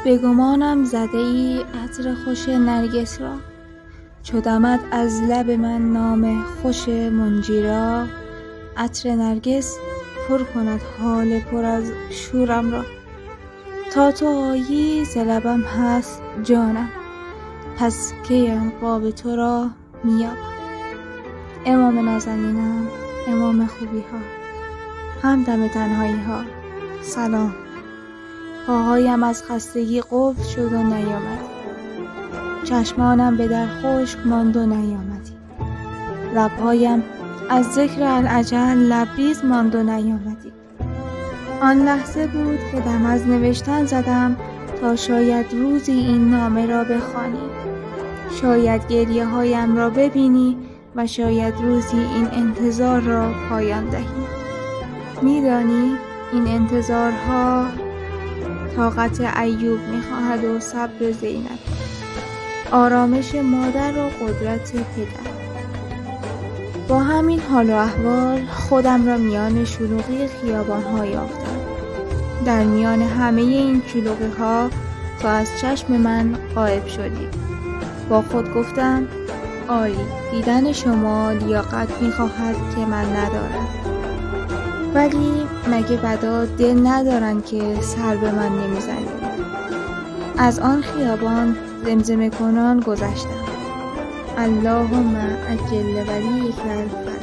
به گمانم زده ای عطر خوش نرگس را، چو دمد از لب من نام خوش منجی را. عطر نرگس پر کند حال پر از شورم را، تا تو آیی ز لبم هست جانم، پس کی عنقاب تو را مییابم. امام نازنینم، امام خوبی ها، همدم تنهایی ها، سلام. پاهایم از خستگی قفل شد و نیامدی، چشمانم به در خشک ماند و نیامدی، لبهایم از ذکر الاجل لبریز ماند و نیامدی. آن لحظه بود که دم از نوشتن زدم تا شاید روزی این نامه را بخوانی، شاید گریه هایم را ببینی و شاید روزی این انتظار را پایان دهی. میدانی این انتظارها طاقت ایوب میخواهد و صبر زینب، آرامش مادر و قدرت پدر. با همین حال و احوال خودم را میان شلوغی خیابان‌ها یافتم. در میان همه این شلوغی‌ها تو از چشم من غایب شدی. با خود گفتم آری، دیدن شما لیاقت میخواهد که من ندارم. ولی مگه بدا دل ندارن که سر به من نمیزنی؟ از آن خیابان زمزمه کنان گذشتم. اللهم عجل ولیک الفرج.